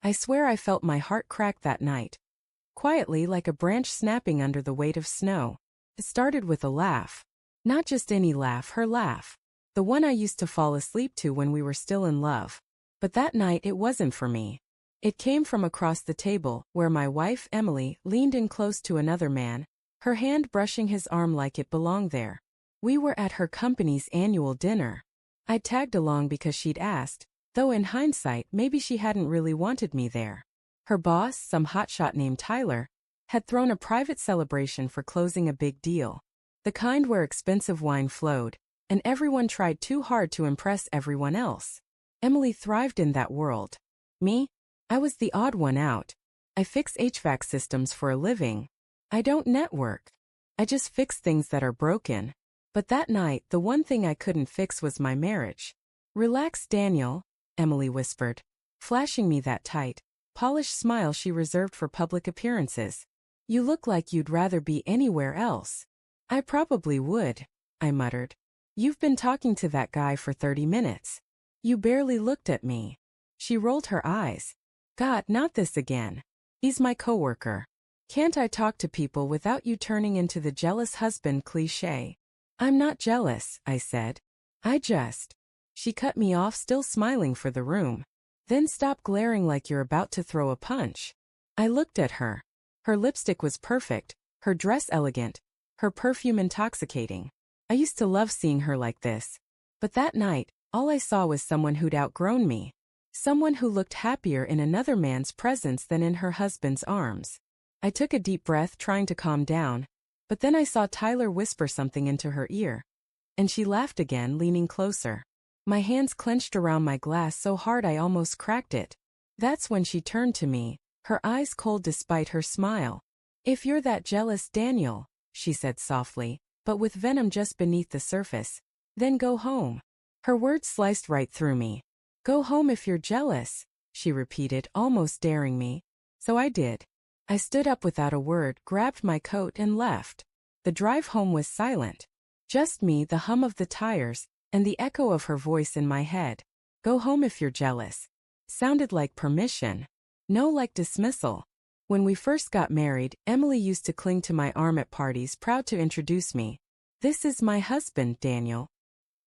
I swear I felt my heart crack that night. Quietly, like a branch snapping under the weight of snow. It started with a laugh. Not just any laugh, her laugh. The one I used to fall asleep to when we were still in love. But that night it wasn't for me. It came from across the table, where my wife, Emily, leaned in close to another man, her hand brushing his arm like it belonged there. We were at her company's annual dinner. I tagged along because she'd asked, though in hindsight maybe she hadn't really wanted me there. Her boss, some hotshot named Tyler, had thrown a private celebration for closing a big deal. The kind where expensive wine flowed, and everyone tried too hard to impress everyone else. Emily thrived in that world. Me? I was the odd one out. I fix HVAC systems for a living. I don't network. I just fix things that are broken. But that night, the one thing I couldn't fix was my marriage. Relax, Daniel, Emily whispered, flashing me that tight, polished smile she reserved for public appearances. You look like you'd rather be anywhere else. I probably would, I muttered. You've been talking to that guy for 30 minutes. You barely looked at me. She rolled her eyes. God, not this again. He's my coworker. Can't I talk to people without you turning into the jealous husband cliché? I'm not jealous, I said. She cut me off, still smiling for the room. Then stop glaring like you're about to throw a punch. I looked at her. Her lipstick was perfect, her dress elegant, her perfume intoxicating. I used to love seeing her like this. But that night, all I saw was someone who'd outgrown me. Someone who looked happier in another man's presence than in her husband's arms. I took a deep breath, trying to calm down, but then I saw Tyler whisper something into her ear. And she laughed again, leaning closer. My hands clenched around my glass so hard I almost cracked it. That's when she turned to me, her eyes cold despite her smile. If you're that jealous, Daniel, she said softly, but with venom just beneath the surface, then go home. Her words sliced right through me. Go home if you're jealous, she repeated, almost daring me. So I did. I stood up without a word, grabbed my coat and left. The drive home was silent. Just me, the hum of the tires, and the echo of her voice in my head. Go home if you're jealous. Sounded like permission. No, like dismissal. When we first got married, Emily used to cling to my arm at parties, proud to introduce me. This is my husband, Daniel.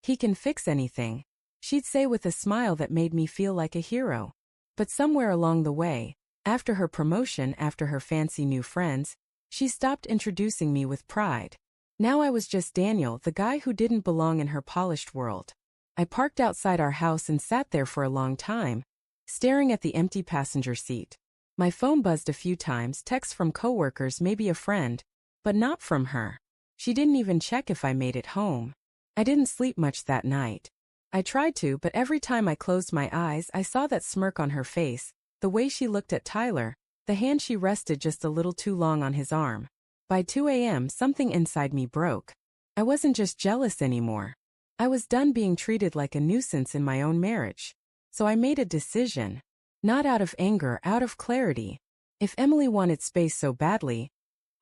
He can fix anything, she'd say with a smile that made me feel like a hero. But somewhere along the way, after her promotion, after her fancy new friends, she stopped introducing me with pride. Now I was just Daniel, the guy who didn't belong in her polished world. I parked outside our house and sat there for a long time, staring at the empty passenger seat. My phone buzzed a few times, texts from coworkers, maybe a friend, but not from her. She didn't even check if I made it home. I didn't sleep much that night. I tried to, but every time I closed my eyes, I saw that smirk on her face, the way she looked at Tyler, the hand she rested just a little too long on his arm. By 2 a.m., something inside me broke. I wasn't just jealous anymore. I was done being treated like a nuisance in my own marriage. So I made a decision. Not out of anger, out of clarity. If Emily wanted space so badly,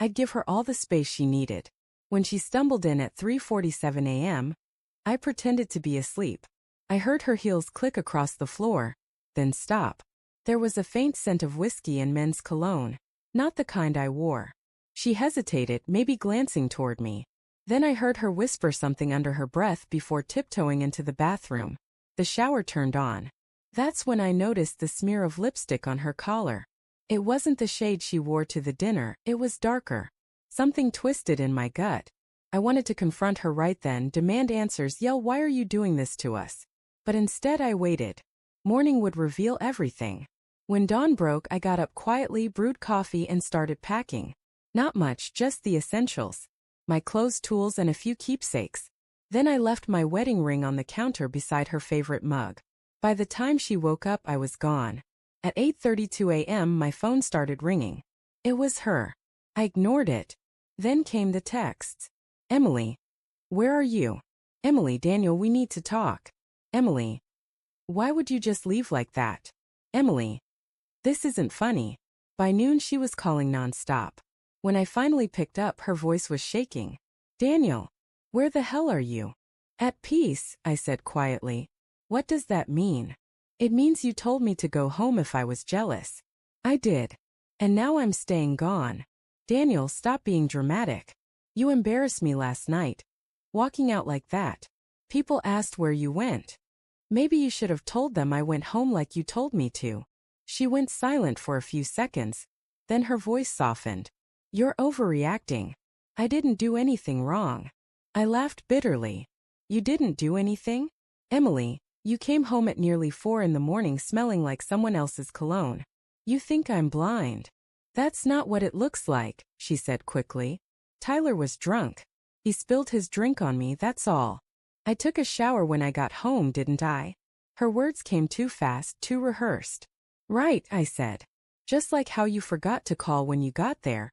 I'd give her all the space she needed. When she stumbled in at 3:47 a.m., I pretended to be asleep. I heard her heels click across the floor, then stop. There was a faint scent of whiskey and men's cologne, not the kind I wore. She hesitated, maybe glancing toward me. Then I heard her whisper something under her breath before tiptoeing into the bathroom. The shower turned on. That's when I noticed the smear of lipstick on her collar. It wasn't the shade she wore to the dinner, it was darker. Something twisted in my gut. I wanted to confront her right then, demand answers, yell, "Why are you doing this to us?" But instead I waited. Morning would reveal everything. When dawn broke, I got up quietly, brewed coffee, and started packing. Not much, just the essentials. My clothes, tools, and a few keepsakes. Then I left my wedding ring on the counter beside her favorite mug. By the time she woke up, I was gone. At 8:32 a.m., my phone started ringing. It was her. I ignored it. Then came the texts. Emily. Where are you? Emily, Daniel, we need to talk. Emily. Why would you just leave like that? Emily. This isn't funny. By noon, she was calling nonstop. When I finally picked up, her voice was shaking. Daniel. Where the hell are you? At peace, I said quietly. What does that mean? It means you told me to go home if I was jealous. I did. And now I'm staying gone. Daniel, stop being dramatic. You embarrassed me last night. Walking out like that. People asked where you went. Maybe you should have told them I went home like you told me to. She went silent for a few seconds. Then her voice softened. You're overreacting. I didn't do anything wrong. I laughed bitterly. You didn't do anything? Emily, you came home at nearly 4 in the morning smelling like someone else's cologne. You think I'm blind. That's not what it looks like, she said quickly. Tyler was drunk. He spilled his drink on me, that's all. I took a shower when I got home, didn't I? Her words came too fast, too rehearsed. Right, I said. Just like how you forgot to call when you got there.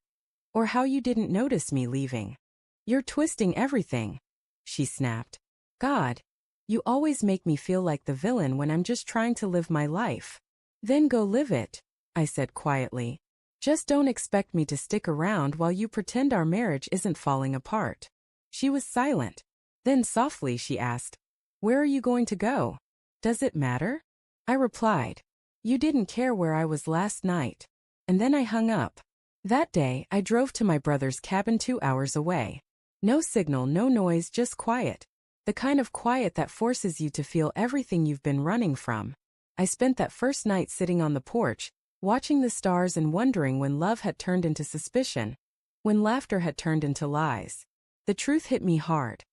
Or how you didn't notice me leaving. You're twisting everything, she snapped. God, you always make me feel like the villain when I'm just trying to live my life. Then go live it, I said quietly. Just don't expect me to stick around while you pretend our marriage isn't falling apart. She was silent. Then softly she asked, Where are you going to go? Does it matter? I replied, You didn't care where I was last night. And then I hung up. That day, I drove to my brother's cabin 2 hours away. No signal, no noise, just quiet. The kind of quiet that forces you to feel everything you've been running from. I spent that first night sitting on the porch, watching the stars and wondering when love had turned into suspicion, when laughter had turned into lies. The truth hit me hard.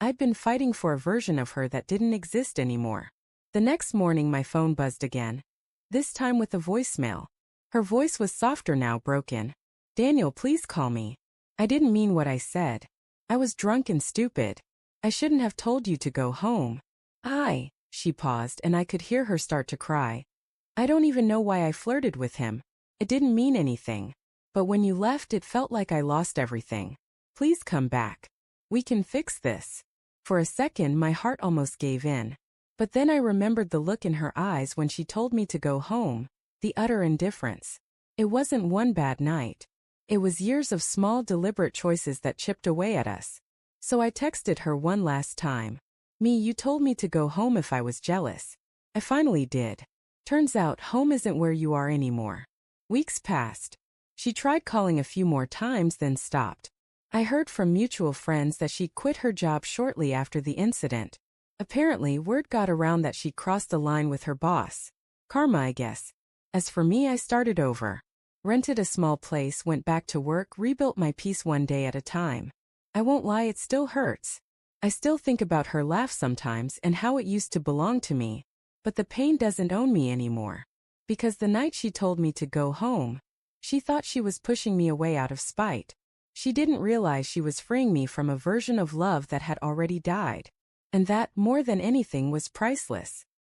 I'd been fighting for a version of her that didn't exist anymore. The next morning my phone buzzed again, this time with a voicemail. Her voice was softer now, broken. Daniel, please call me. I didn't mean what I said. I was drunk and stupid. I shouldn't have told you to go home. She paused and I could hear her start to cry. I don't even know why I flirted with him. It didn't mean anything. But when you left it felt like I lost everything. Please come back. We can fix this. For a second my heart almost gave in. But then I remembered the look in her eyes when she told me to go home, the utter indifference. It wasn't one bad night. It was years of small deliberate choices that chipped away at us. So I texted her one last time. You told me to go home if I was jealous. I finally did. Turns out home isn't where you are anymore. Weeks passed. She tried calling a few more times then stopped. I heard from mutual friends that she quit her job shortly after the incident. Apparently, word got around that she crossed the line with her boss. Karma, I guess. As for me, I started over. Rented a small place, went back to work, rebuilt my peace one day at a time. I won't lie, it still hurts. I still think about her laugh sometimes and how it used to belong to me. But the pain doesn't own me anymore. Because the night she told me to go home, she thought she was pushing me away out of spite. She didn't realize she was freeing me from a version of love that had already died. And that, more than anything, was priceless.